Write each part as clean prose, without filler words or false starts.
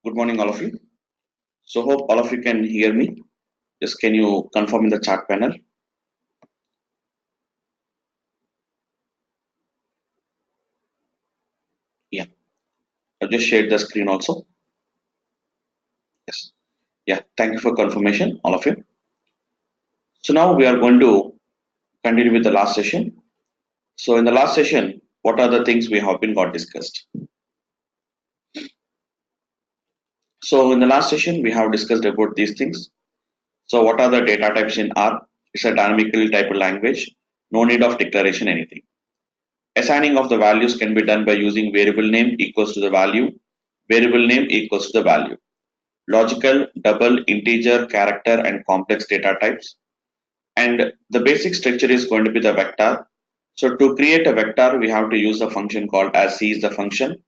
Good morning, all of you. So hope all of you can hear me. Just can you confirm in the chat panel? Yeah, I just shared the screen also. Yes. Yeah, thank you for confirmation, all of you. So now we are going to continue with the last session. So in the last session, what are the things we have been got discussed? So in the last session, we have discussed about these things. So what are the data types in R? It's a dynamically typed language. No need of declaration, anything. Assigning of the values can be done by using variable name equals to the value, variable name equals to the value. Logical, double, integer, character, and complex data types. And the basic structure is going to be the vector. So to create a vector, we have to use the function called as C is the function.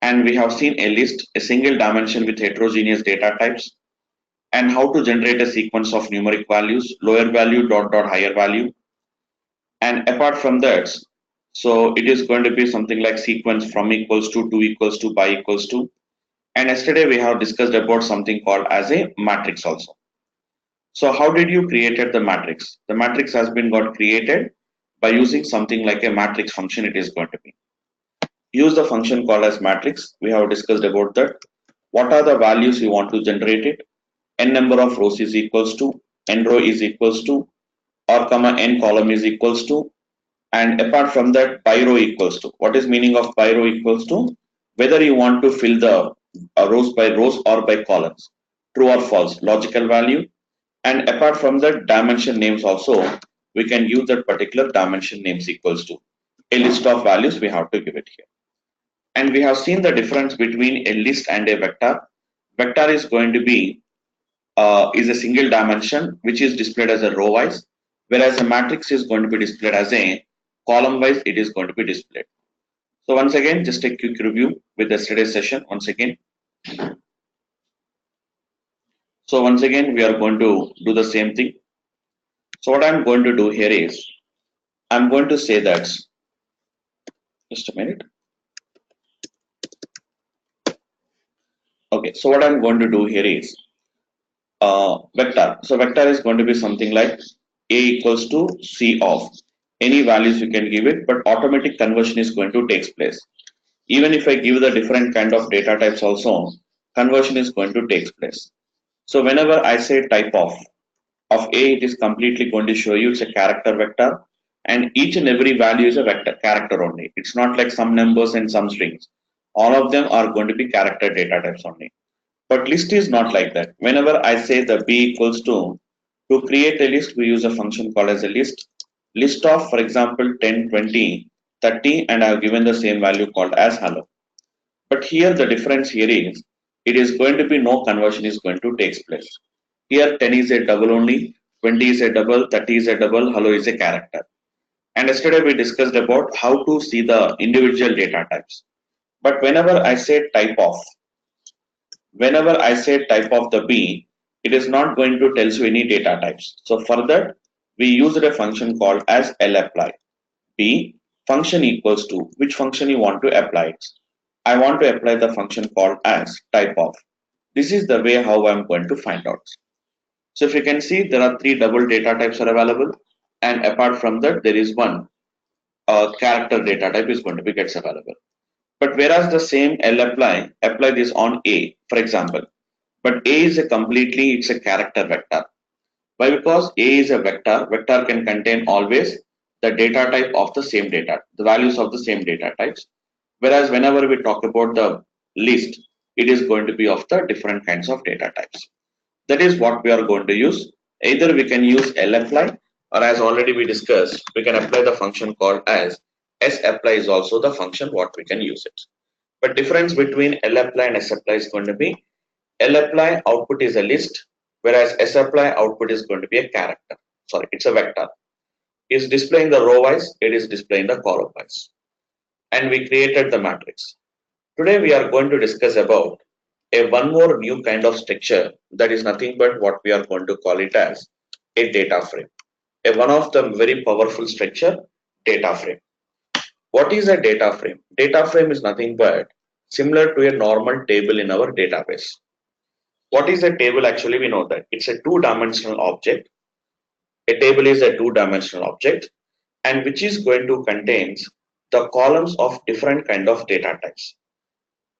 And we have seen a list, a single dimension with heterogeneous data types, and how to generate a sequence of numeric values, lower value, dot, dot, higher value. And apart from that, so it is going to be something like sequence from equals to equals to by equals to. And yesterday we have discussed about something called as a matrix also. So how did you created the matrix? The matrix has been got created by using something like a matrix function. It is going to be use the function called as matrix. We have discussed about that. What are the values you want to generate it? N number of rows is equals to, n row is equals to, or comma n column is equals to, and apart from that by row equals to. What is meaning of by row equals to? Whether you want to fill the rows by rows or by columns, true or false, logical value. And apart from that, dimension names also, we can use that particular dimension names equals to a list of values. We have to give it here. And we have seen the difference between a list and a vector. Vector is going to be is a single dimension which is displayed as a row wise, whereas a matrix is going to be displayed as a column wise. It is going to be displayed. So once again, just a quick review with yesterday's session once again. So once again, we are going to do the same thing. So what I'm going to do here is, I'm going to say that, just a minute. Okay, so what I'm going to do here is vector. So vector is going to be something like A equals to C of any values you can give it, but automatic conversion is going to take place. Even if I give the different kind of data types also, conversion is going to take place. So whenever I say type of A, it is completely going to show you it's a character vector, and each and every value is a vector character only. It's not like some numbers and some strings. All of them are going to be character data types only. But list is not like that. Whenever I say the B equals to create a list, we use a function called as a list. List of, for example, 10, 20, 30, and I have given the same value called as hello. But here the difference here is, it is going to be no conversion is going to take place. Here 10 is a double only, 20 is a double, 30 is a double, hello is a character. And yesterday we discussed about how to see the individual data types. But whenever I say type of the B, it is not going to tell you any data types. So for that, we used a function called as lapply. B function equals to which function you want to apply it. I want to apply the function called as type of. This is the way how I'm going to find out. So if you can see, there are 3 double data types are available, and apart from that, there is one character data type is going to be gets available. But whereas the same apply this on A, for example, but A is a completely, it's a character vector. Why? Because A is a vector. Vector can contain always the data type of the same data, the values of the same data types. Whereas whenever we talk about the list, it is going to be of the different kinds of data types. That is what we are going to use. Either we can use lapply, or as already we discussed, we can apply the function called as sapply is also the function what we can use it. But difference between lapply and sapply is going to be lapply output is a list, whereas sapply output is going to be a character. Sorry, it's a vector. Is displaying the row wise, it is displaying the column wise. And we created the matrix. Today we are going to discuss about a one more new kind of structure, that is nothing but what we are going to call it as a data frame. A one of the very powerful structure, data frame. What is a data frame? Data frame is nothing but similar to a normal table in our database. What is a table? Actually, we know that it's a two-dimensional object. A table is a two-dimensional object, and which is going to contain the columns of different kind of data types.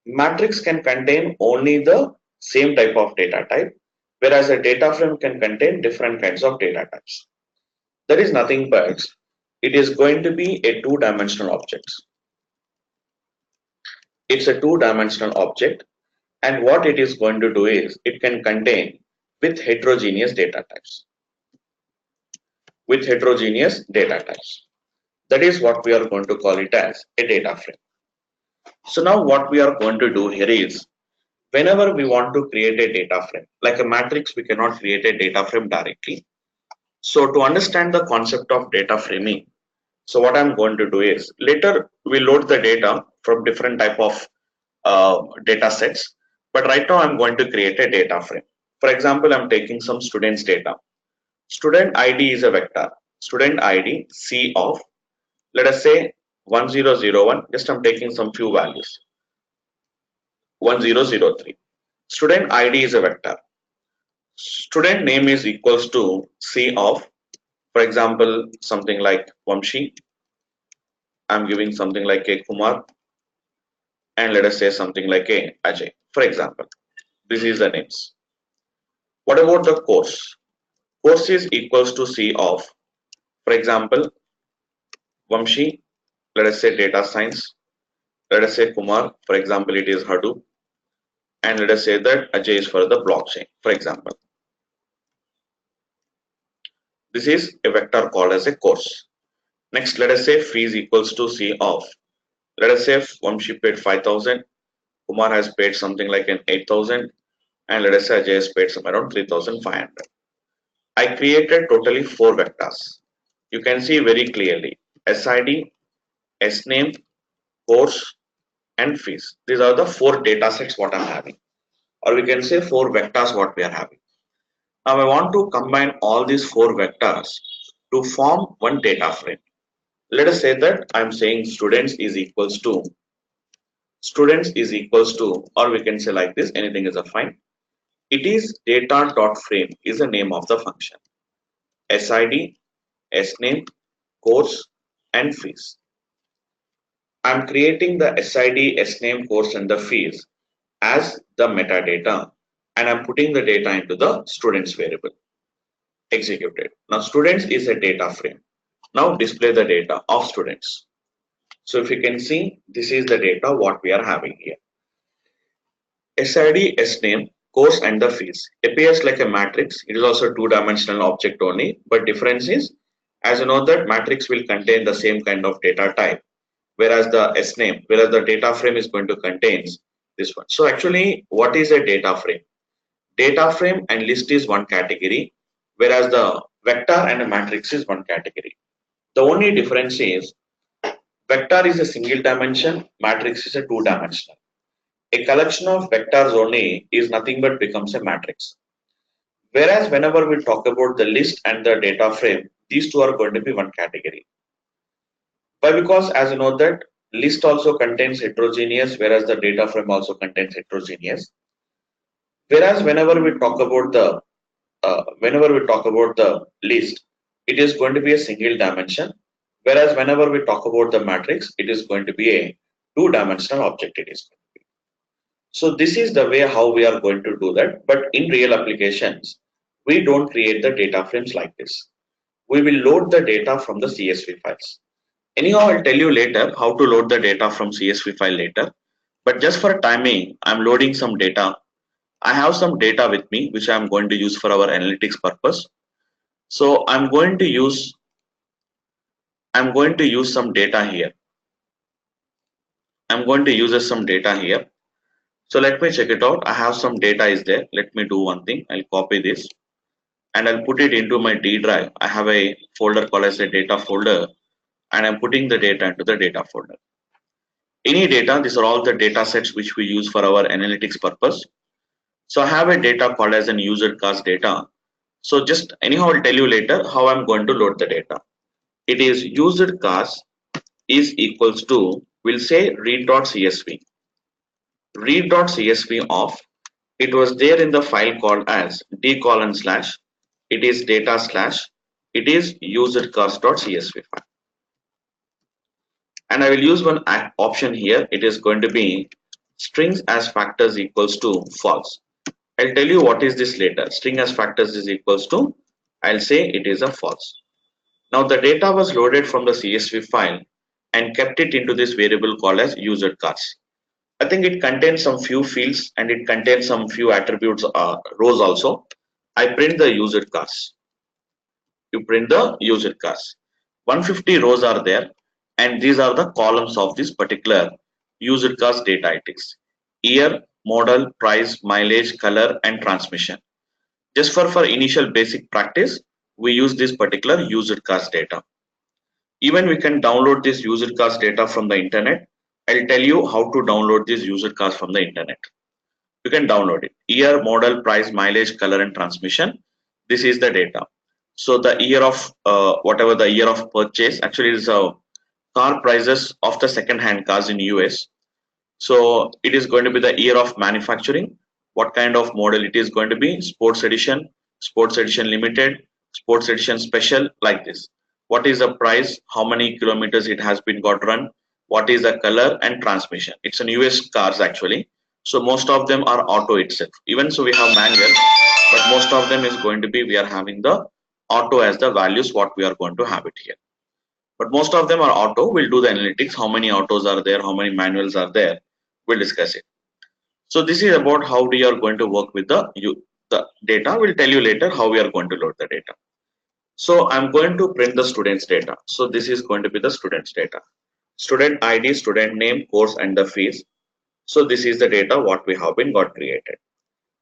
Matrix can contain only the same type of data type, whereas a data frame can contain different kinds of data types. That is nothing but it is going to be a two-dimensional object. It's a two-dimensional object, and what it is going to do is it can contain with heterogeneous data types. With heterogeneous data types. That is what we are going to call it as a data frame. So now what we are going to do here is, whenever we want to create a data frame, like a matrix, we cannot create a data frame directly. So to understand the concept of data framing, so what I'm going to do is, later we load the data from different type of data sets, but right now I'm going to create a data frame. For example, I'm taking some students data. Student ID is a vector. Student ID C of, let us say 1001, just I'm taking some few values, 1003. Student ID is a vector. Student name is equals to C of, for example, something like Vamshi. I'm giving something like a Kumar, and let us say something like a Ajay, for example. This is the names. What about the course? Course is equals to C of, for example, Vamshi, let us say data science. Let us say Kumar, for example, it is Hadoop, and let us say that Ajay is for the blockchain, for example. This is a vector called as a course. Next, let us say fees equals to C of, let us say Vamshi paid 5,000, Kumar has paid something like an 8,000, and let us say Ajay has paid somewhere around 3,500. I created totally 4 vectors. You can see very clearly SID, SName, course, and fees. These are the 4 data sets what I'm having, or we can say 4 vectors what we are having. Now I want to combine all these 4 vectors to form one data frame. Let us say that I'm saying students is equals to, or we can say like this, anything is a fine. It is data.frame is the name of the function. SID, SName, course, and fees. I'm creating the SID, SName, course, and the fees as the metadata, and I'm putting the data into the students variable. Executed. Now students is a data frame. Now display the data of students. So if you can see, this is the data what we are having here. SID, SName, course, and the fees appears like a matrix. It is also two-dimensional object only, but difference is, as you know, that matrix will contain the same kind of data type, whereas the data frame is going to contain this one. So actually, what is a data frame? Data frame and list is one category, whereas the vector and a matrix is one category. The only difference is vector is a single dimension, matrix is a two-dimensional. A collection of vectors only is nothing but becomes a matrix. Whereas whenever we talk about the list and the data frame, these two are going to be one category. Why? Because as you know that list also contains heterogeneous, whereas the data frame also contains heterogeneous. Whereas whenever we talk about the list, it is going to be a single dimension. Whereas whenever we talk about the matrix, it is going to be a two-dimensional object. It is. So this is the way how we are going to do that. But in real applications, we don't create the data frames like this. We will load the data from the CSV files. Anyhow, I'll tell you later how to load the data from CSV file later. But just for timing, I'm loading some data. I have some data with me, which I'm going to use for our analytics purpose. So I'm going to use some data here. I'm going to use some data here. So let me check it out. I have some data is there. Let me do one thing. I'll copy this and I'll put it into my D drive. I have a folder called as a data folder, and I'm putting the data into the data folder. Any data, these are all the data sets which we use for our analytics purpose. So I have a data called as an user cast data. So just anyhow, I'll tell you later how I'm going to load the data. It is user cast is equals to, we'll say read.csv. read.csv of, it was there in the file called as d:/, it is data slash, it is usercast.csv file. And I will use one option here. It is going to be strings as factors equals to false. I'll tell you what is this later. String as factors is equals to, I'll say it is a false. Now the data was loaded from the CSV file and kept it into this variable called as usercast. I think it contains some few fields and it contains some few attributes, rows also. I print the usercast. You print the usercast. 150 rows are there, and these are the columns of this particular usercast data. It is year, model, price, mileage, color, and transmission. Just for initial basic practice, we use this particular usercast data. Even we can download this usercast data from the internet. I'll tell you how to download this usercast from the internet. You can download it. Year, model, price, mileage, color, and transmission. This is the data. So the year of whatever the year of purchase, actually is car prices of the second-hand cars in US. So it is going to be the year of manufacturing, what kind of model it is going to be, sports edition limited, sports edition special, like this. What is the price, how many kilometers it has been got run, what is the color and transmission. It's an US cars actually. So most of them are auto itself. Even so we have manual, but most of them is going to be, we are having the auto as the values what we are going to have it here. But most of them are auto. We'll do the analytics, how many autos are there, how many manuals are there. We'll discuss it. So this is about how we are going to work with the data. We'll tell you later how we are going to load the data. So I'm going to print the student's data. So this is going to be the student's data. Student ID, student name, course, and the fees. So this is the data what we have been got created.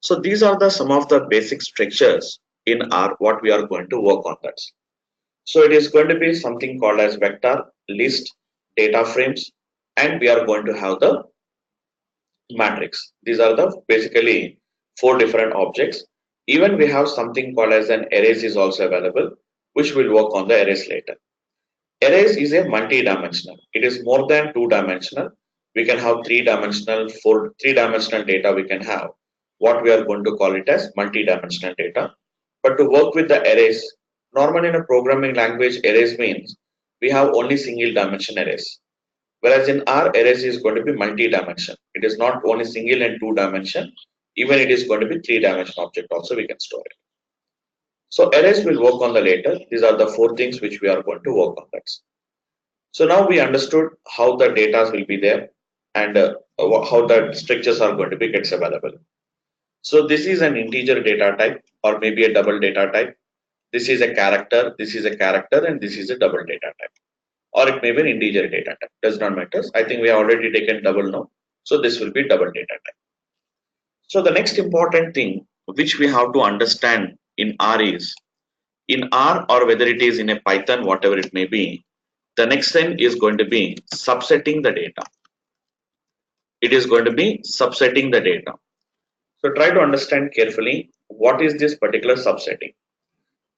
So these are the some of the basic structures in R what we are going to work on that. So it is going to be something called as vector, list, data frames, and we are going to have the matrix. These are the basically 4 different objects. Even we have something called as an arrays is also available, which will work on the arrays later. Arrays is a multi-dimensional. It is more than 2-dimensional. We can have 3-dimensional, 3-dimensional data we can have. What we are going to call it as multi-dimensional data. But to work with the arrays, normally in a programming language, arrays means we have only single dimension arrays. Whereas in R, arrays is going to be multi-dimension. It is not only single and 2-dimension. Even it is going to be 3-dimensional object also we can store it. So arrays will work on the later. These are the 4 things which we are going to work on that. So now we understood how the data will be there and how the structures are going to be gets available. So this is an integer data type or maybe a double data type. This is a character, this is a character, and this is a double data type. Or it may be an integer data type. Does not matter. I think we have already taken double now. So this will be double data type. So the next important thing which we have to understand in R is, in R or whether it is in a Python, whatever it may be, the next thing is going to be subsetting the data. It is going to be subsetting the data. So try to understand carefully what is this particular subsetting.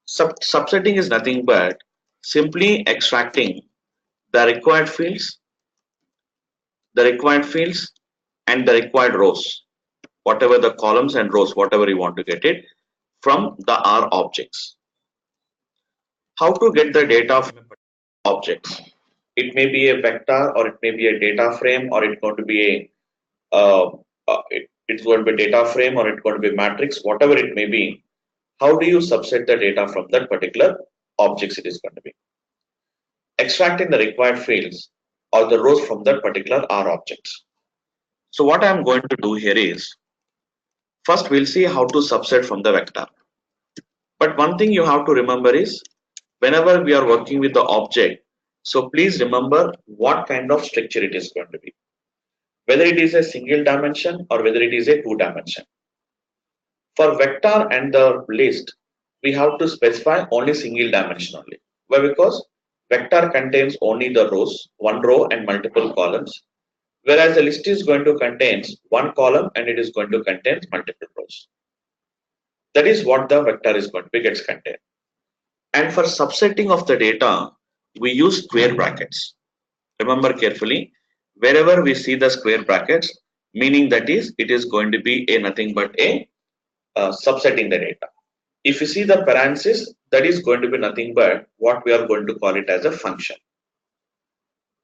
Subsetting is nothing but simply extracting the required fields and the required rows, whatever the columns and rows, whatever you want to get it from the R objects. How to get the data from objects? It may be a vector, or it may be a data frame, or it's going to be it's going to be data frame, or it's going to be matrix, whatever it may be. How do you subset the data from that particular objects it is going to be? Extracting the required fields or the rows from that particular R objects. So what I'm going to do here is, first we'll see how to subset from the vector. But one thing you have to remember is, whenever we are working with the object, so please remember what kind of structure it is going to be. Whether it is a single dimension or whether it is a 2-dimension. For vector and the list, we have to specify only single dimension only. Why? Because vector contains only the rows, one row and multiple columns, whereas the list is going to contain one column and it is going to contain multiple rows. That is what the vector is going to be gets contained. And for subsetting of the data, we use square brackets. Remember carefully, wherever we see the square brackets, meaning that is it is going to be a nothing but a subsetting the data. If you see the parenthesis, that is going to be nothing but what we are going to call it as a function.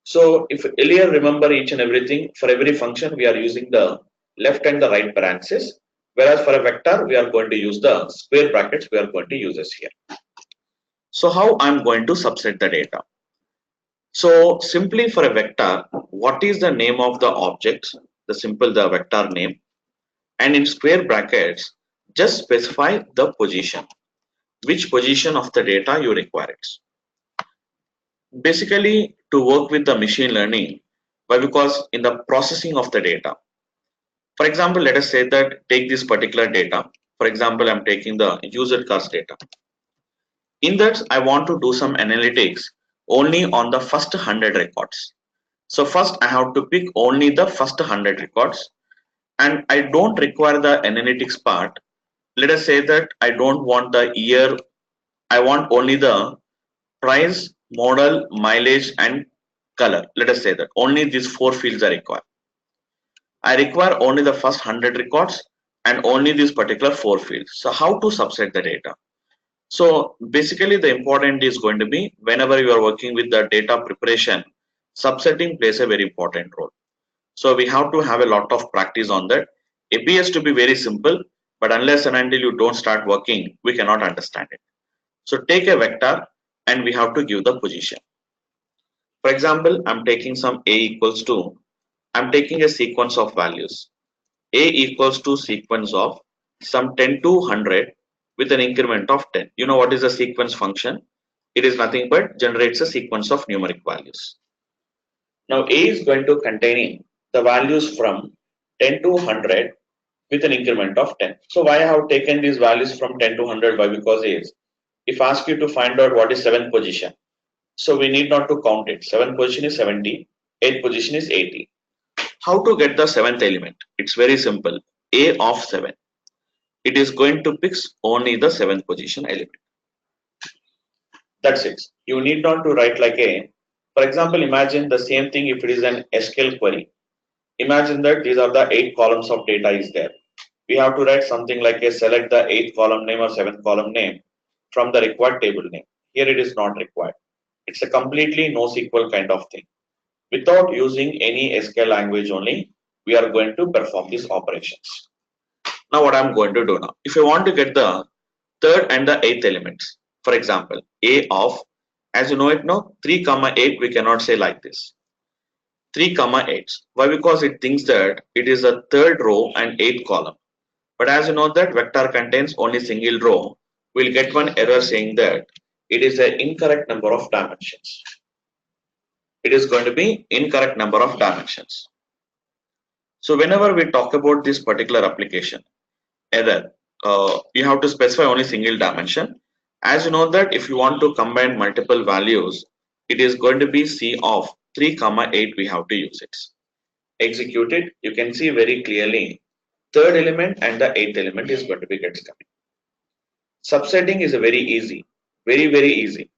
So if earlier remember each and everything, for every function we are using the left and the right parenthesis, whereas for a vector we are going to use the square brackets we are going to use this here. So how I'm going to subset the data? So simply for a vector, what is the name of the object, the vector name, and in square brackets just specify the position, which position of the data you require it. Basically to work with the machine learning, why? Because in the processing of the data, for example, let us say that take this particular data. For example, I'm taking the user cars data. In that, I want to do some analytics only on the first 100 records. So first I have to pick only the first 100 records, and I don't require the analytics part. Let us say that I don't want the year, I want only the price, model, mileage, and color. Let us say that only these four fields are required. I require only the first 100 records and only these particular four fields. So how to subset the data? So basically the important is going to be whenever you are working with the data preparation, subsetting plays a very important role. So we have to have a lot of practice on that. It appears to be very simple, but unless and until you don't start working, we cannot understand it. So take a vector and we have to give the position. For example, I'm taking some a equals to, I'm taking a sequence of values. A equals to sequence of some 10 to 100 with an increment of 10. You know what is a sequence function? It is nothing but generates a sequence of numeric values. Now A is going to contain the values from 10 to 100 with an increment of 10. So why I have taken these values from 10 to 100? Why? Because is if I ask you to find out what is 7th position, so we need not to count it. 7th position is 70, 8th position is 80. How to get the 7th element? It's very simple. A of 7. It is going to pick only the 7th position element. That's it. You need not to write like a, for example, imagine the same thing if it is an SQL query. Imagine that these are the 8 columns of data is there. We have to write something like a select the 8th column name or 7th column name from the required table name. Here it is not required. It's a completely NoSQL kind of thing. Without using any SQL language only, we are going to perform these operations. Now what I'm going to do now, if I want to get the 3rd and the 8th elements, for example, A of, as you know it now, 3 comma 8, we cannot say like this. 3 comma 8. Why? Because it thinks that it is a 3rd row and 8th column. But as you know that vector contains only single row, we'll get one error saying that it is an incorrect number of dimensions. It is going to be incorrect number of dimensions. So whenever we talk about this particular application, error, you have to specify only single dimension. As you know that if you want to combine multiple values, it is going to be C of 3 comma 8 we have to use it. Execute it, you can see very clearly 3rd element and the 8th element is going to be gets coming. Subsetting is a very easy, very easy.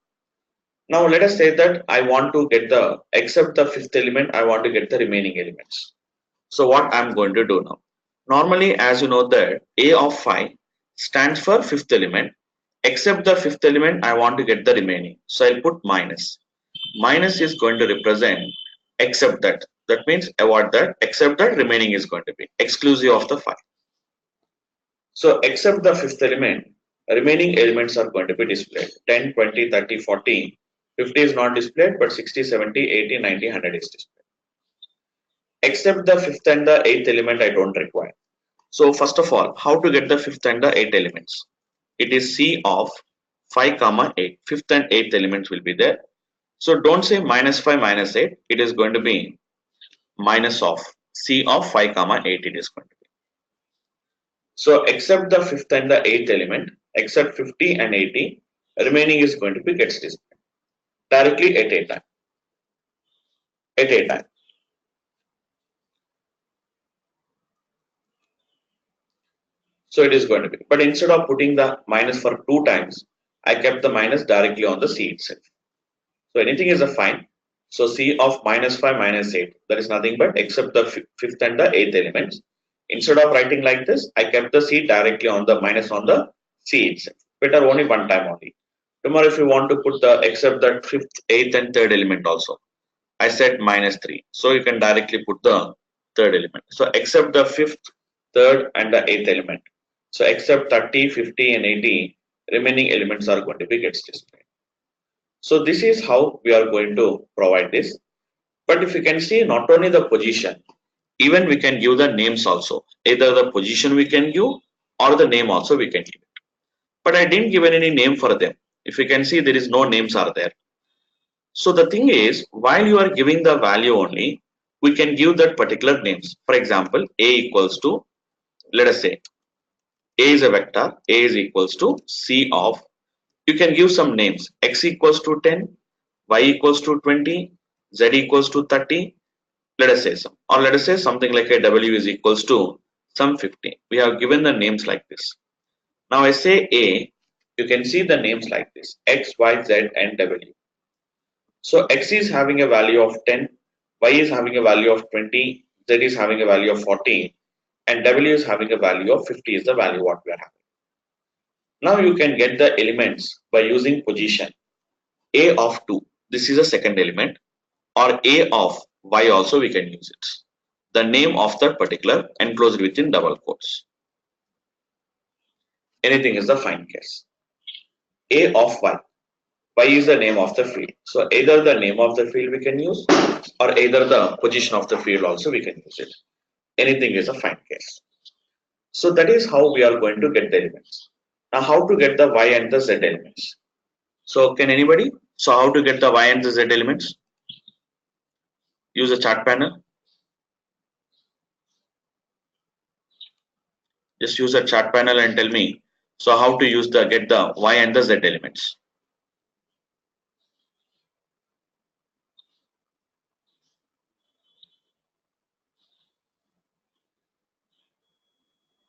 Now let us say that I want to get the, except the 5th element, I want to get the remaining elements. So what I'm going to do now? Normally, as you know that A of 5 stands for 5th element, except the 5th element, I want to get the remaining. So I'll put minus. Minus is going to represent except that. That means avoid that, except that remaining is going to be exclusive of the 5. So except the 5th element, remaining elements are going to be displayed. 10, 20, 30, 40, 50 is not displayed, but 60, 70, 80, 90, 100 is displayed. Except the 5th and the 8th element I don't require. So first of all, how to get the 5th and the 8th elements? It is C of 5 comma 8. 5th and 8th elements will be there. So don't say minus 5 minus 8. It is going to be minus of C of 5 comma 8 it is going to be. So except the 5th and the 8th element, except 50 and 80, remaining is going to be gets displayed directly at a time. At a time. So it is going to be. But instead of putting the minus for 2 times, I kept the minus directly on the C itself. So anything is a fine. So C of -5 -8, that is nothing but except the fifth and the eighth elements. Instead of writing like this, I kept the C directly on the minus on the C itself. Better only one time only. Tomorrow if you want to put the except that fifth, eighth and third element also, I said -3. So you can directly put the third element. So except the fifth, third and the eighth element. So except 30, 50 and 80, remaining elements are going to be gets displayed. So this is how we are going to provide this. But if you can see not only the position, even we can give the names also. Either the position we can give or the name also we can give. But I didn't give any name for them. If you can see there is no names are there. So the thing is, while you are giving the value only, we can give that particular names. For example, A equals to, let us say, A is a vector, A is equals to C of, you can give some names, X equals to 10, Y equals to 20, Z equals to 30, let us say some, or let us say something like a W is equals to some 50. We have given the names like this. Now I say A, you can see the names like this, X, Y, Z and W. So X is having a value of 10, Y is having a value of 20, Z is having a value of 40, and W is having a value of 50 is the value what we are having. Now you can get the elements by using position. A of 2, this is a second element, or A of Y also we can use it. The name of that particular enclosed within double quotes. Anything is the fine case. A of Y. Y is the name of the field. So either the name of the field we can use or either the position of the field also we can use it. Anything is a fine case. So that is how we are going to get the elements. Now how to get the Y and the Z elements? So can anybody? So how to get the Y and the Z elements? Use a chart panel. Just use a chart panel and tell me. So how to use the get the Y and the Z elements?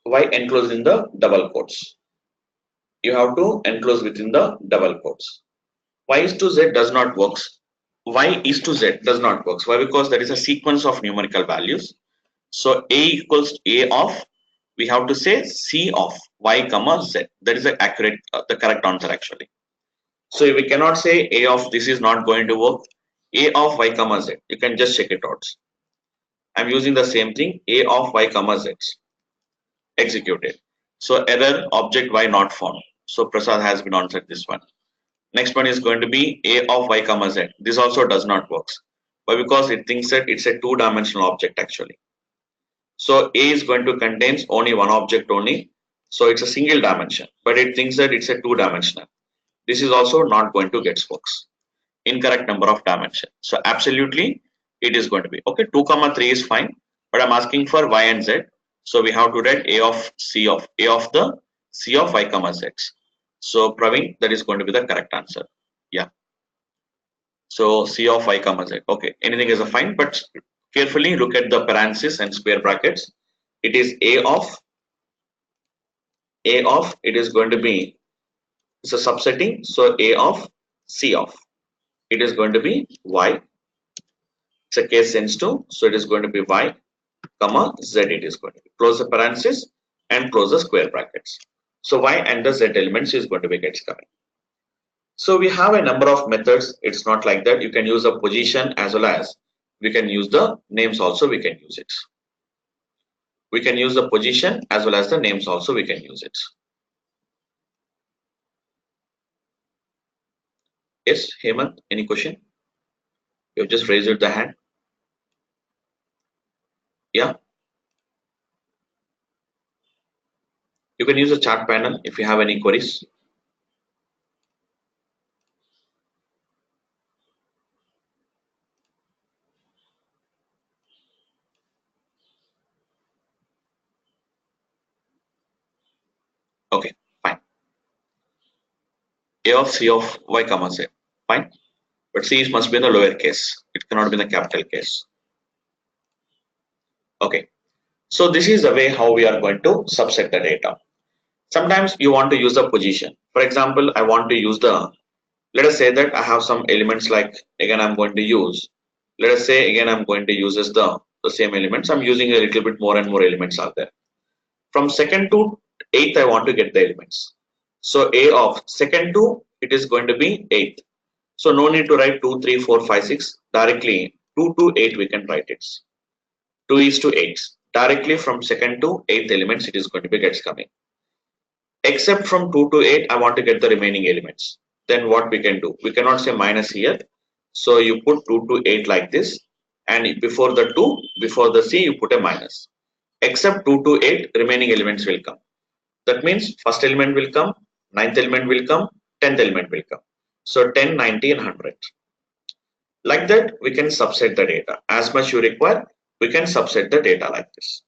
Y enclosed in the double quotes. You have to enclose within the double quotes. Y is to Z does not works. Y is to Z does not works. Why? Because there is a sequence of numerical values. So A equals A of, we have to say C of Y comma Z. That is the accurate, the correct answer actually. So we cannot say A of this is not going to work. A of Y comma Z. You can just check it out. I'm using the same thing. A of Y comma Z. Executed. So error object Y not found. So Prasad has been answered this one. Next one is going to be A of Y comma Z. This also does not work. Why? Because it thinks that it's a two-dimensional object actually. So A is going to contain only one object only. So it's a single dimension, but it thinks that it's a two-dimensional. This is also not going to get works. Incorrect number of dimension. So absolutely it is going to be okay. 2 comma 3 is fine, but I'm asking for Y and Z. So we have to write A of C of A of the C of Y comma Z. So Praveen, that is going to be the correct answer. Yeah. So C of Y comma Z. Okay. Anything is a fine, but carefully look at the parentheses and square brackets. It is A of it is going to be, it's a subsetting. So A of C of it is going to be Y. It's a case sensitive. So it is going to be Y comma Z. It is going to be close the parentheses and close the square brackets. So Y and the Z elements is going to be gets coming. So we have a number of methods. It's not like that. You can use a position as well as we can use the names also. We can use it. We can use the position as well as the names also. We can use it. Yes, Hemant, any question? You have just raised the hand. Yeah. You can use the chart panel if you have any queries. Okay, fine. A of C of Y comma Z. Fine. But C must be in the lower case. It cannot be in the capital case. Okay. So this is the way how we are going to subset the data. Sometimes you want to use the position. For example, I want to use the Let us say that I have some elements like, again I'm going to use, let us say again I'm going to use as the same elements. I'm using a little bit more and more elements are there. From second to eighth, I want to get the elements. So A of second to, it is going to be eighth. So no need to write 2, 3, 4, 5, 6. Directly 2 to 8 we can write it. 2 is to 8. Directly from second to eighth elements it is going to be gets coming. Except from 2 to 8 I want to get the remaining elements. Then what we can do? We cannot say minus here. So you put 2 to 8 like this, and before the 2, before the C you put a minus. Except 2 to 8 remaining elements will come. That means first element will come, ninth element will come, 10th element will come. So 10, 90 and 100. Like that, we can subset the data. As much you require, we can subset the data like this.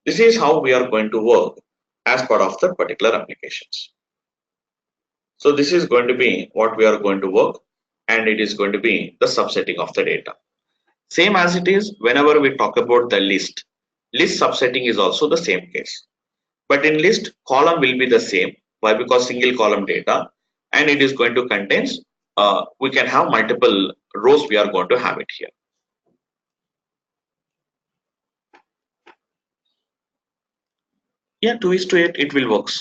This is how we are going to work as part of the particular applications. So this is going to be what we are going to work, and it is going to be the subsetting of the data. Same as it is whenever we talk about the list subsetting is also the same case. But in list, column will be the same. Why? Because single column data, and it is going to contain, we can have multiple rows, we are going to have it here. Yeah, 2 is to 8, it will works.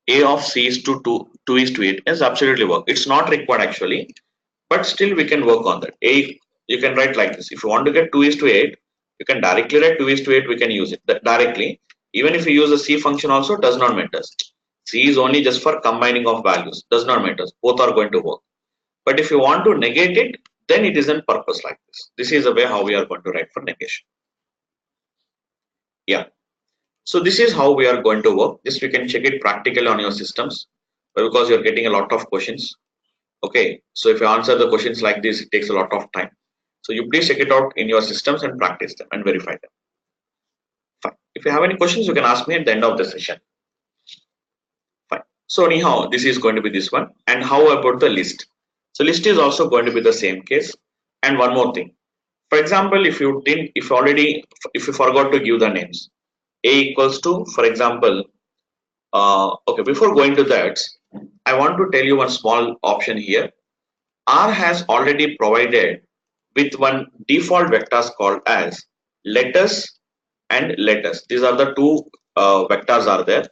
A of C is to 2 is to 8 is absolutely work. It's not required actually, but still we can work on that. A, you can write like this. If you want to get 2 is to 8, you can directly write 2 is to 8, we can use it directly. Even if you use a C function also, does not matter. C is only just for combining of values, does not matter. Both are going to work. But if you want to negate it, then it is in purpose like this. This is the way how we are going to write for negation. Yeah. So this is how we are going to work. This we can check it practically on your systems, because you're getting a lot of questions. Okay. So if you answer the questions like this, it takes a lot of time. So you please check it out in your systems and practice them and verify them. Fine. If you have any questions, you can ask me at the end of the session. Fine. So anyhow, this is going to be this one. And how about the list? So list is also going to be the same case. And one more thing. For example, if you forgot to give the names, A equals to, for example, okay, before going to that, I want to tell you one small option here. R has already provided with one default vectors called as letters and letters. These are the two vectors are there.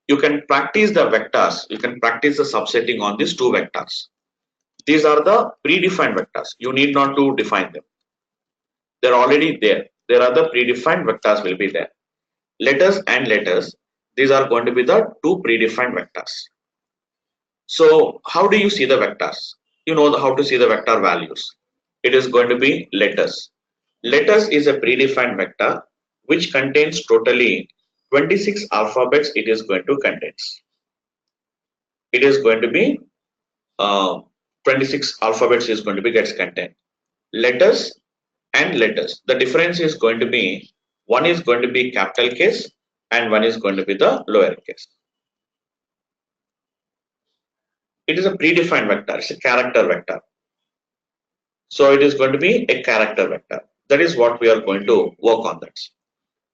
You can practice the vectors. You can practice the subsetting on these two vectors. These are the predefined vectors. You need not to define them. They're already there. There are the predefined vectors will be there. Letters and letters. These are going to be the two predefined vectors. So how do you see the vectors? You know how to see the vector values. It is going to be letters. Letters is a predefined vector which contains totally 26 alphabets. It is going to contain. It is going to be 26 alphabets is going to be gets contained. Letters and letters. The difference is going to be, one is going to be capital case and one is going to be the lower case. It is a predefined vector. It's a character vector. So it is going to be a character vector. That is what we are going to work on that.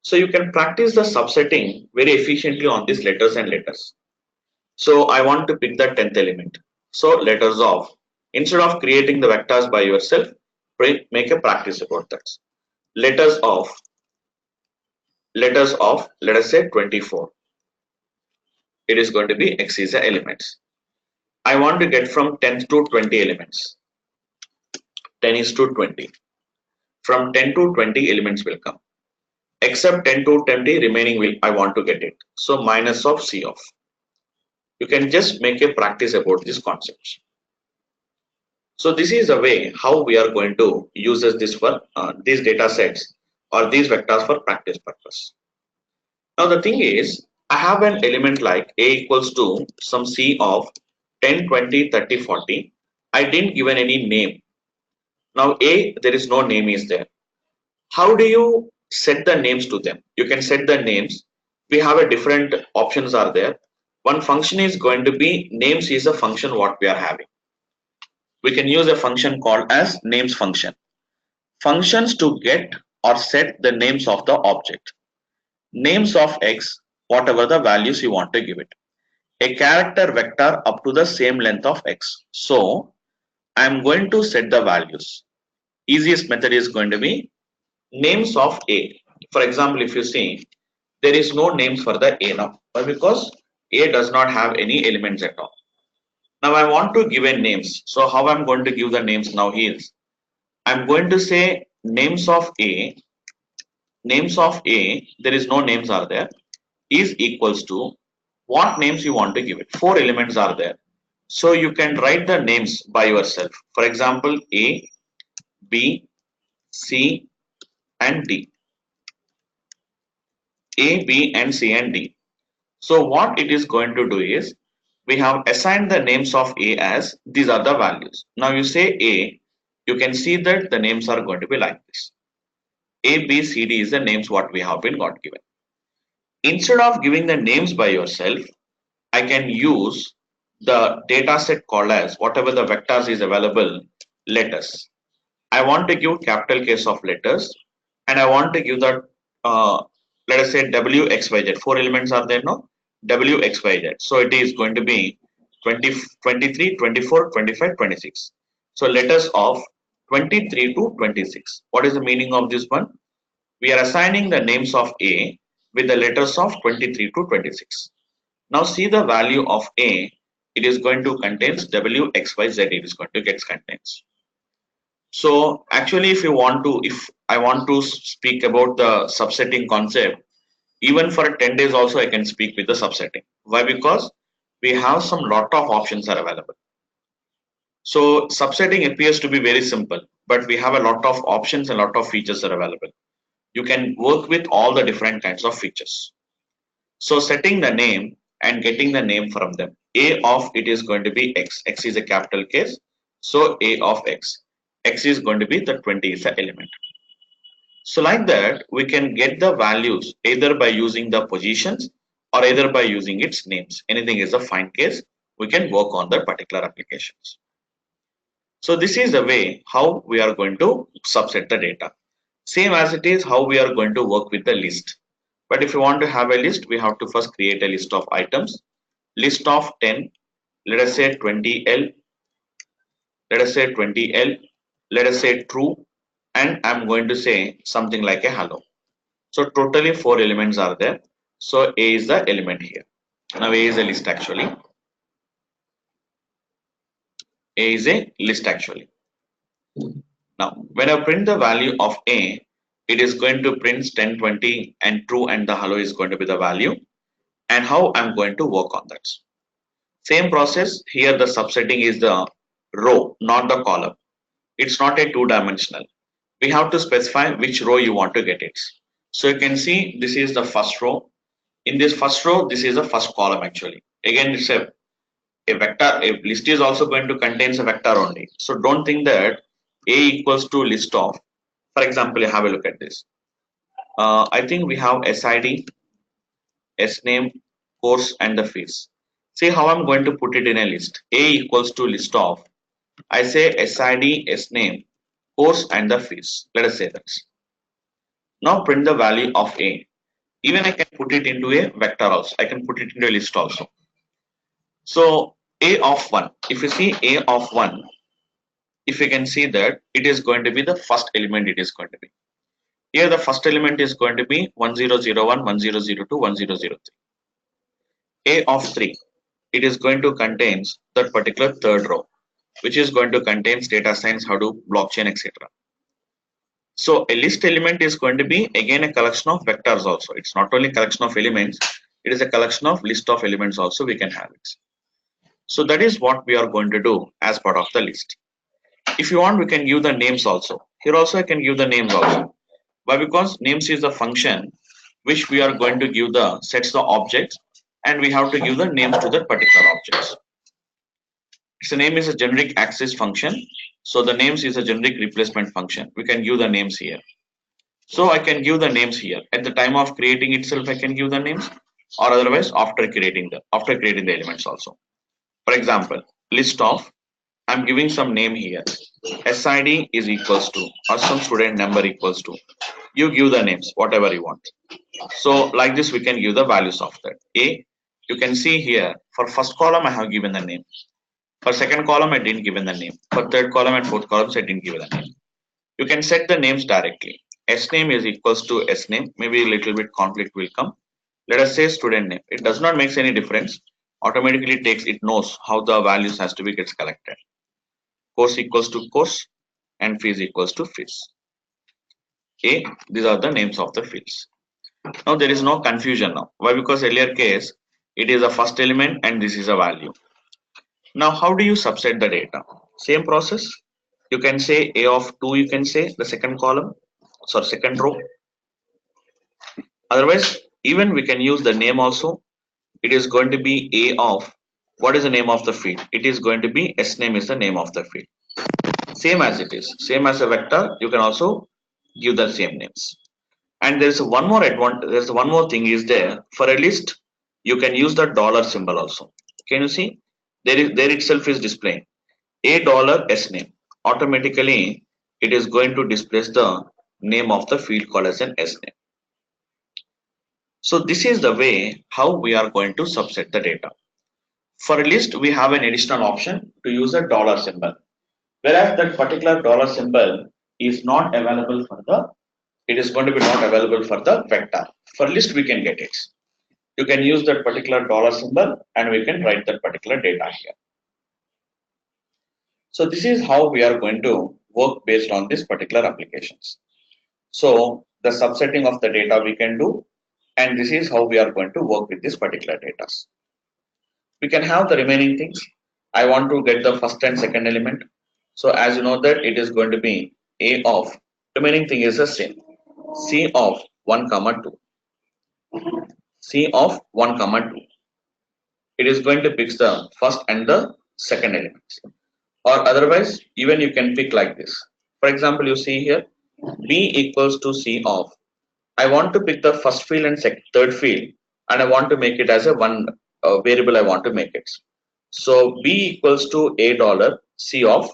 So you can practice the subsetting very efficiently on these letters and letters. So I want to pick the 10th element. So letters of, instead of creating the vectors by yourself, make a practice about that. Letters of, let us say 24. It is going to be X is the elements. I want to get from 10 to 20 elements. 10 is to 20. From 10 to 20 elements will come. Except 10 to 20 remaining will I want to get it. So minus of C of. You can just make a practice about these concepts. So this is a way how we are going to use this for these data sets or these vectors for practice purpose. Now the thing is, I have an element like A equals to some C of 10, 20, 30, 40. I didn't given any name. Now A, there is no name is there. How do you set the names to them? You can set the names. We have a different options are there. One function is going to be names is a function what we are having. We can use a function called as names function. Functions to get or set the names of the object. Names of X, whatever the values you want to give it. a character vector up to the same length of x. So I am going to set the values. Easiest method is going to be names of A. For example, if you see, there is no names for the A now. Why? Because A does not have any elements at all. Now I want to give a names. So how I'm going to give the names now is, I'm going to say names of A, there is no names are there, is equals to what names you want to give it. Four elements are there. So you can write the names by yourself. For example, A, B, C, and D. A, B, and C, and D. So what it is going to do is, we have assigned the names of A as these are the values. Now you say A, you can see that the names are going to be like this. A, B, C, D is the names what we have been got given. Instead of giving the names by yourself, I can use the data set called as whatever the vectors is available, letters. I want to give capital case of letters, and I want to give the let us say W, X, Y, Z. Four elements are there now. W, X, Y, Z. So it is going to be 20, 23, 24, 25, 26. So letters of 23 to 26. What is the meaning of this one? We are assigning the names of A with the letters of 23 to 26. Now see the value of A. It is going to contains W, X, Y, Z. It is going to get contains. So actually, if I want to speak about the subsetting concept, even for 10 days also I can speak with the subsetting. Why? Because we have some lot of options are available. So subsetting appears to be very simple, but we have a lot of options and a lot of features are available. You can work with all the different kinds of features. So setting the name and getting the name from them. A of it is going to be X. X is a capital case. So A of X. X is going to be the 20 is the element. So like that, we can get the values either by using the positions or either by using its names. Anything is a fine case. We can work on the particular applications. So this is the way how we are going to subset the data. Same as it is how we are going to work with the list. But if you want to have a list, we have to first create a list of items. List of 10, let us say 20L, let us say 20L, let us say true, and I'm going to say something like a hello. So totally 4 elements are there. So A is the element here. Now A is a list actually. A is a list actually. Now when I print the value of A, it is going to print 10, 20 and true, and the hello is going to be the value. And how I'm going to work on that. Same process here, the subsetting is the row, not the column. It's not a two-dimensional. We have to specify which row you want to get it. So you can see this is the first row. In this first row, this is the first column actually. Again, it's a vector. A list is also going to contain a vector only. So don't think that A equals to list of, for example, have a look at this. I think we have SID, SName, course, and the fees. See how I'm going to put it in a list. A equals to list of, I say SID, SName, course, and the fees. Let us say that. Now print the value of A. Even I can put it into a vector also. I can put it into a list also. So A of 1. If you see A of 1, if you can see that it is going to be the first element it is going to be. Here the first element is going to be 1001, 1002, 1003. A of 3. It is going to contain that particular third row, which is going to contain data science, Hadoop, blockchain, etc. So a list element is going to be again a collection of vectors also. It's not only collection of elements, it is a collection of list of elements also we can have it. So that is what we are going to do as part of the list. If you want, we can give the names also. Here also I can give the names also. Why? Because names is the function which we are going to give the sets the objects, and we have to give the names to the particular objects. Its name is a generic access function. So the names is a generic replacement function. We can give the names here. So I can give the names here. At the time of creating itself, I can give the names, or otherwise after creating the elements also. For example, list of, I'm giving some name here. SID is equals to, or some student number equals to. You give the names, whatever you want. So like this, we can give the values of that. A, you can see here, For first column, I have given the name. For second column, I didn't given the name. For third column and fourth columns, I didn't give the name. You can set the names directly. S name is equals to S name. Maybe a little bit conflict will come. Let us say student name. It does not make any difference. Automatically it knows how the values has to be gets collected. Course equals to course and fees equals to fees. Okay, these are the names of the fields. Now there is no confusion now. Why? Because earlier case it is a first element and this is a value. Now how do you subset the data? Same process. You can say A of 2, you can say the second column, sorry, second row. Otherwise, even we can use the name also. It is going to be A of, what is the name of the field? It is going to be S name is the name of the field. Same as it is, same as a vector, you can also give the same names. And there's one more advantage, there's one more thing is there. For a list, you can use the dollar symbol also. Can you see? There itself is displaying a dollar S name. Automatically, it is going to display the name of the field called as an S name. So this is the way how we are going to subset the data. For a list, we have an additional option to use a dollar symbol. Whereas that particular dollar symbol is not available for the, it is going to be not available for the vector. For list, we can get it. You can use that particular dollar symbol and we can write that particular data here. So this is how we are going to work based on these particular applications. So the subsetting of the data we can do, and this is how we are going to work with this particular data. We can have the remaining things. I want to get the first and second element. So as you know that it is going to be A of, remaining thing is the same. C of 1 comma 2. C of 1 comma 2. It is going to pick the first and the second elements. Or otherwise, even you can pick like this. For example, you see here, B equals to C of. I want to pick the first field and third field, and I want to make it as a one variable. I want to make it. So B equals to a dollar C of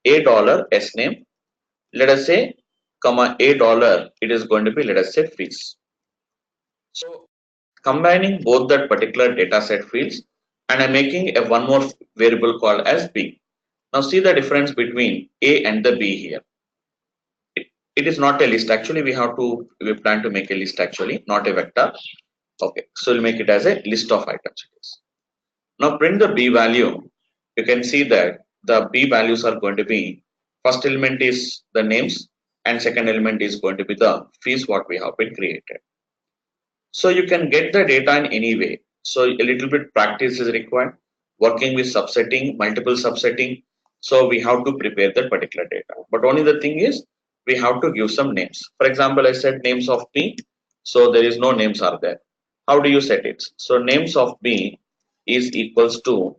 a dollar S name. Let us say, comma a dollar. It is going to be, let us say, fees. So combining both that particular data set fields, and I'm making a one more variable called as B. Now see the difference between A and the B here. It is not a list. Actually, we plan to make a list actually, not a vector. Okay, so we'll make it as a list of items. Now print the B value. You can see that the B values are going to be, first element is the names and second element is going to be the fees what we have been created. So you can get the data in any way. So a little bit practice is required, working with subsetting, multiple subsetting. So we have to prepare that particular data. But only the thing is, we have to give some names. For example, I said names of B. So there is no names are there. How do you set it? So names of B is equals to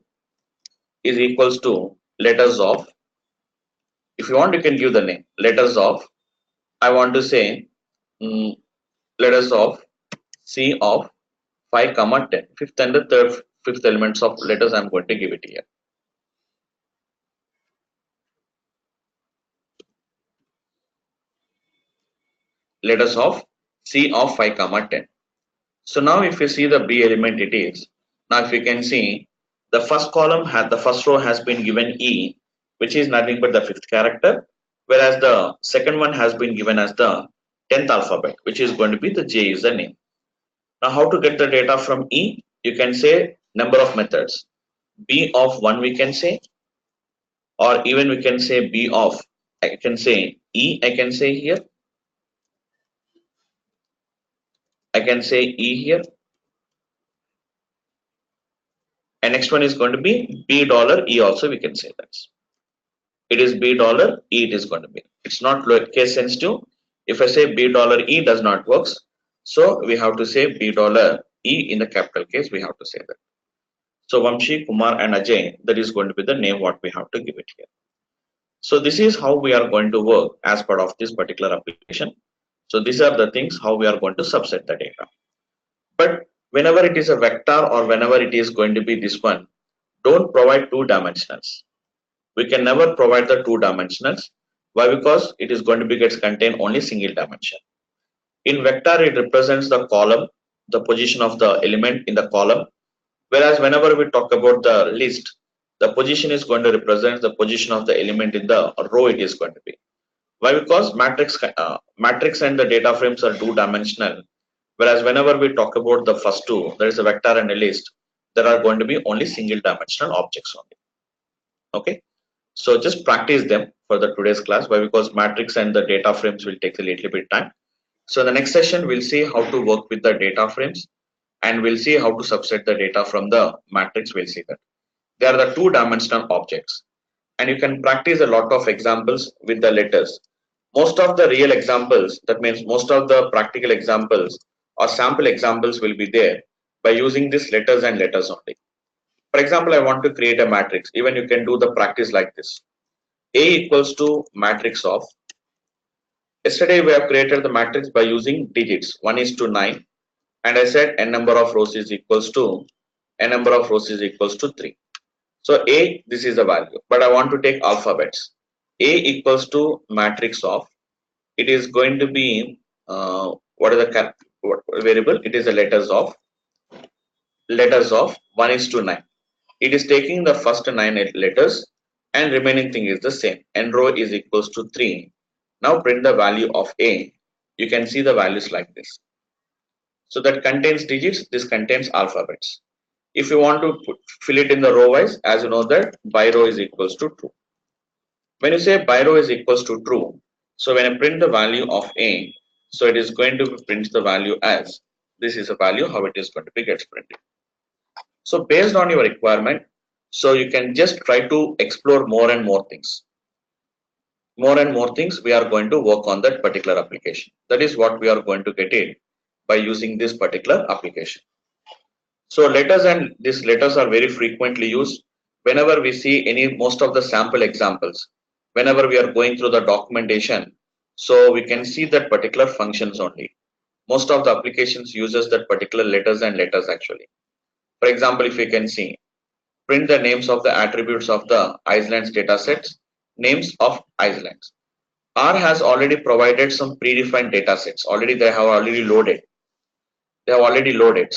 letters of. If you want, you can give the name letters of. I want to say letters of C of 5 comma 10. Fifth and the fifth elements of letters I'm going to give it here. Letters of C of 5 comma 10. So now if you see the B element it is. Now if you can see the first column the first row has been given E, which is nothing but the fifth character, whereas the second one has been given as the 10th alphabet, which is going to be the J is the name. Now how to get the data from E? You can say number of methods. B of 1 we can say, or even we can say B of, I can say E, I can say here. I can say E here. And next one is going to be B dollar E also we can say that. It is B dollar E it is going to be. It's not case sensitive. If I say B dollar E does not works. So we have to say B dollar E in the capital case we have to say that. So Vamshi, Kumar and Ajay, that is going to be the name what we have to give it here. So this is how we are going to work as part of this particular application. So these are the things how we are going to subset the data. But whenever it is a vector or whenever it is going to be this one, don't provide two dimensionals. We can never provide the two dimensionals. Why? Because it is going to be gets contain only single dimension. In vector, it represents the column, the position of the element in the column. Whereas whenever we talk about the list, the position is going to represent the position of the element in the row it is going to be. Why? Because matrix and the data frames are two-dimensional. Whereas whenever we talk about the first two, there is a vector and a list, there are going to be only single-dimensional objects only. Okay, so just practice them for the today's class. Why? Because matrix and the data frames will take a little bit time. So in the next session, we'll see how to work with the data frames, and we'll see how to subset the data from the matrix. We'll see that they are the two-dimensional objects, and you can practice a lot of examples with the letters. Most of the real examples, that means most of the practical examples or sample examples, will be there by using these letters and letters only. For example, I want to create a matrix. Even you can do the practice like this. A equals to matrix of. Yesterday we have created the matrix by using digits 1:9, and I said n number of rows is equals to n number of rows is equals to 3. So A, this is the value, but I want to take alphabets. A equals to matrix of. It is going to be what is the variable? It is the letters of 1:9. It is taking the first 9 letters, and remaining thing is the same. N row is equals to 3. Now print the value of A. You can see the values like this. So that contains digits, this contains alphabets. If you want to fill it in the row wise, as you know that by row is equals to true. When you say by row is equals to true, so when I print the value of A, so it is going to print the value as this is a value how it is going to be gets printed. So based on your requirement, so you can just try to explore more and more things. More and more things we are going to work on that particular application. That is what we are going to get it by using this particular application. So letters and these letters are very frequently used whenever we see most of the sample examples. Whenever we are going through the documentation, so we can see that particular functions only. Most of the applications uses that particular letters and letters actually. For example, if you can see, print the names of the attributes of the islands data sets, names of islands. R has already provided some predefined data sets. Already they have already loaded. They have already loaded.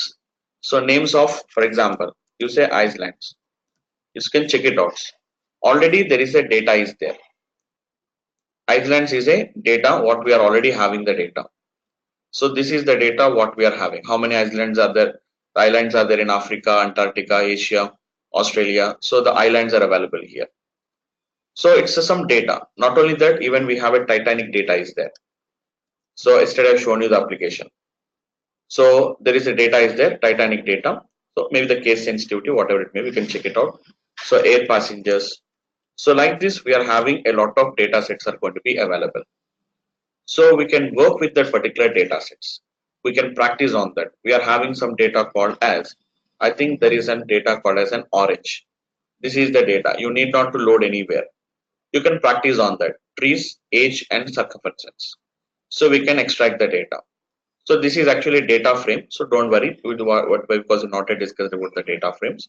So names of, for example, you say islands. You can check it out. Already there is a data is there. Islands is a data what we are already having the data. So this is the data what we are having. How many islands are there? The islands are there in Africa, Antarctica, Asia, Australia. So the islands are available here. So it's some data. Not only that, even we have a Titanic data is there. So yesterday I've shown you the application. So there is a data is there, Titanic data. So maybe the case sensitivity, whatever it may be, we can check it out. So air passengers. So like this, we are having a lot of data sets are going to be available. So we can work with that particular data sets. We can practice on that. We are having some data called as, I think there is a data called as an orange. This is the data. You need not to load anywhere. You can practice on that. Trees, age, and circumference. So we can extract the data. So this is actually data frame. So don't worry because we not yet discussed about the data frames.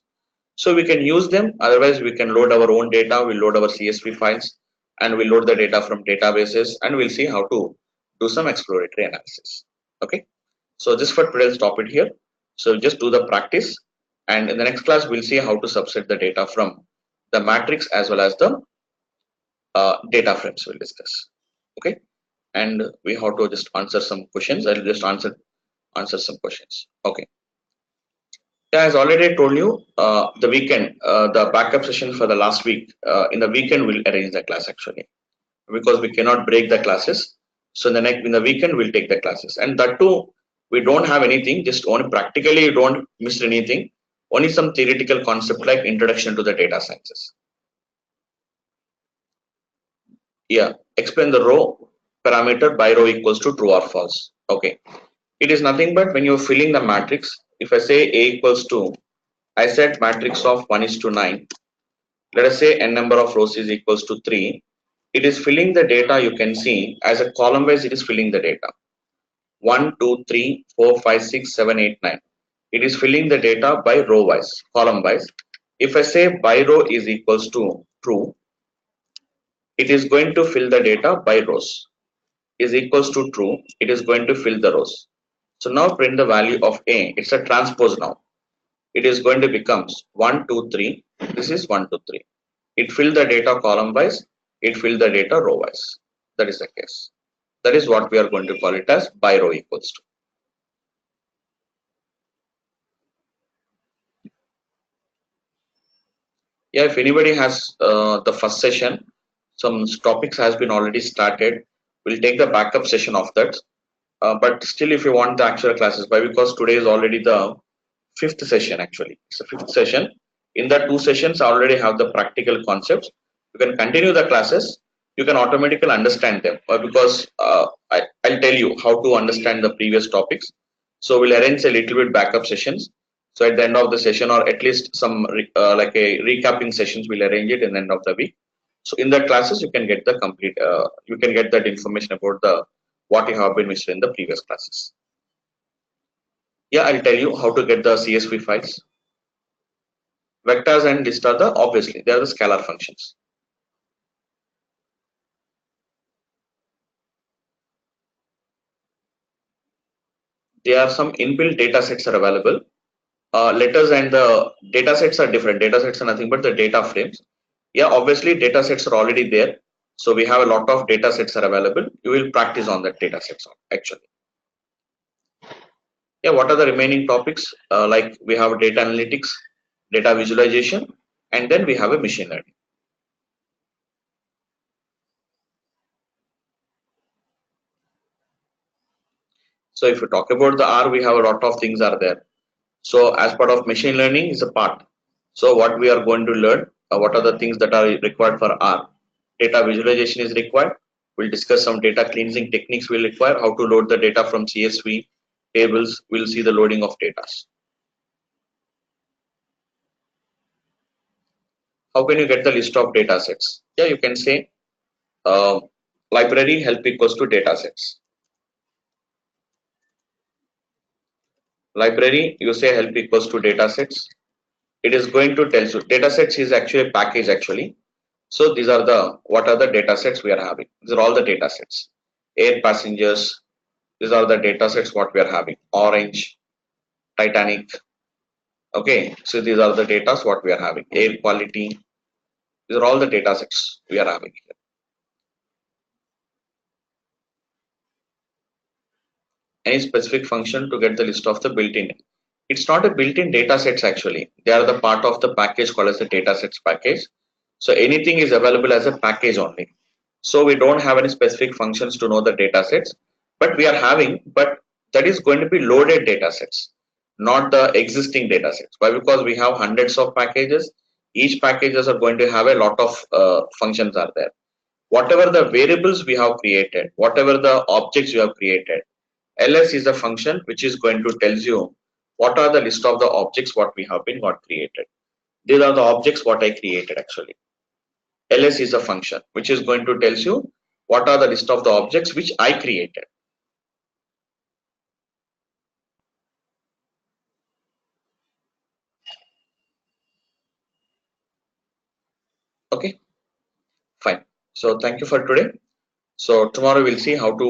So we can use them. Otherwise, we can load our own data. We load our CSV files and we load the data from databases, and we'll see how to do some exploratory analysis. Okay. So this for today's topic here. So just do the practice, and in the next class, we'll see how to subset the data from the matrix as well as the data frames we'll discuss. Okay. And we have to just answer some questions. I'll just answer some questions. Okay. Yeah, as already told you, the weekend, the backup session for the last week, in the weekend we'll arrange the class actually, because we cannot break the classes. So in the weekend we'll take the classes, and that too we don't have anything. Just only practically you don't miss anything. Only some theoretical concept like introduction to the data sciences. Yeah, explain the row parameter by row equals to true or false. Okay, it is nothing but when you're filling the matrix. If I say A equals to, I set matrix of 1:9. Let us say n number of rows is equals to 3. It is filling the data. You can see as a column wise, it is filling the data. 1, 2, 3, 4, 5, 6, 7, 8, 9. It is filling the data by row wise, column wise. If I say by row is equals to true, it is going to fill the data by rows. Is equals to true, it is going to fill the rows. So now print the value of A. It's a transpose now. it is going to become 1, 2, 3. This is 1, 2, 3. It filled the data column wise, it filled the data row wise. That is the case. That is what we are going to call it as by row equals to. Yeah, if anybody has the first session, some topics has been already started. We'll take the backup session of that. But still, if you want the actual classes, why? Because today is already the fifth session. Actually, it's the fifth session. In the two sessions, I already have the practical concepts. You can continue the classes. You can automatically understand them. Because I'll tell you how to understand the previous topics. So we'll arrange a little bit backup sessions. So at the end of the session, or at least some like a recapping sessions, we'll arrange it in the end of the week. So in the classes, you can get the complete. You can get that information about the what you have been missed in the previous classes. Yeah, I'll tell you how to get the CSV files. Vectors and list are the obviously they are the scalar functions. There are some inbuilt data sets are available. Letters and the data sets are different. Data sets are nothing but the data frames. Yeah, obviously data sets are already there. So we have a lot of data sets are available. You will practice on that data sets actually. Yeah, what are the remaining topics? Like we have data analytics, data visualization, and then we have a machine learning. So if you talk about the R, we have a lot of things are there. So as part of machine learning is a part. So what we are going to learn, what are the things that are required for R? Data visualization is required. We'll discuss some data cleansing techniques will require, how to load the data from CSV tables. We'll see the loading of data. How can you get the list of data sets? Yeah, you can say uh, library help equals to data sets. Library, you say help equals to data sets. It is going to tell you data sets is actually a package actually. So these are the what are the data sets we are having. These are all the data sets. Air passengers. These are the data sets what we are having. Orange, Titanic. Okay, so these are the data what we are having. Air quality. These are all the data sets we are having here. Any specific function to get the list of the built-in. It's not a built-in data sets actually. They are the part of the package called as the data sets package. So anything is available as a package only. So we don't have any specific functions to know the data sets, but we are having, but that is going to be loaded data sets, not the existing data sets. Why? Because we have hundreds of packages. Each packages are going to have a lot of functions are there. Whatever the variables we have created, whatever the objects you have created, ls is a function which is going to tells you what are the list of the objects what we have been got created. These are the objects what I created actually. Ls is a function which is going to tells you what are the list of the objects which I created. Okay, fine. So thank you for today. So tomorrow we'll see how to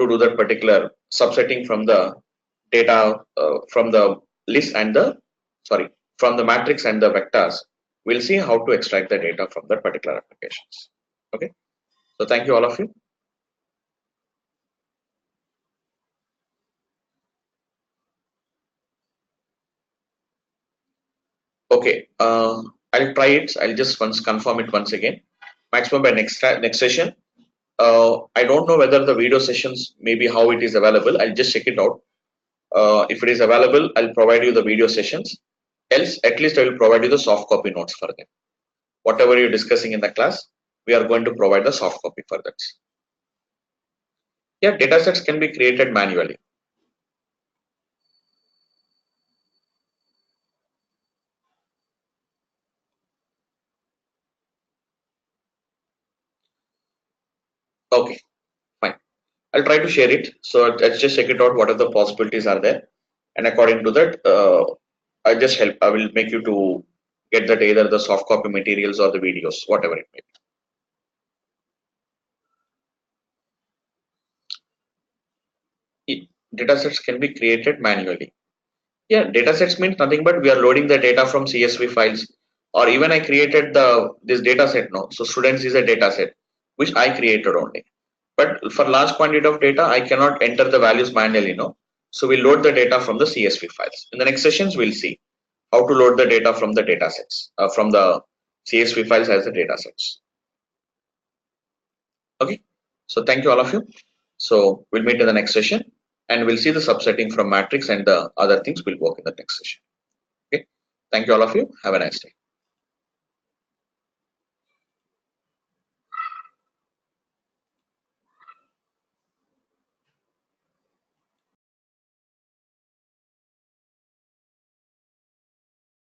do that particular subsetting from the data from the list and the sorry from the matrix and the vectors. We'll see how to extract the data from that particular applications. Okay. So thank you all of you. Okay, I'll try it. I'll just once confirm it once again. Maximum by next session. I don't know whether the video sessions maybe how it is available. I'll just check it out. If it is available, I'll provide you the video sessions. Else, at least I will provide you the soft copy notes for them. Whatever you're discussing in the class, we are going to provide the soft copy for that. Yeah, data sets can be created manually. Okay, fine. I'll try to share it. So let's just check it out. What are the possibilities are there? And according to that, I just help. I will make you to get that either the soft copy materials or the videos, whatever it may be. Data sets can be created manually. Yeah, data sets means nothing but we are loading the data from CSV files, or even I created this data set now. So students is a data set which I created only. But for large quantity of data, I cannot enter the values manually, no. So we load the data from the CSV files. In the next sessions, we'll see how to load the data from the data sets, from the CSV files as the data sets. Okay. So thank you all of you. So we'll meet in the next session and we'll see the subsetting from matrix and the other things will work in the next session. Okay. Thank you all of you. Have a nice day.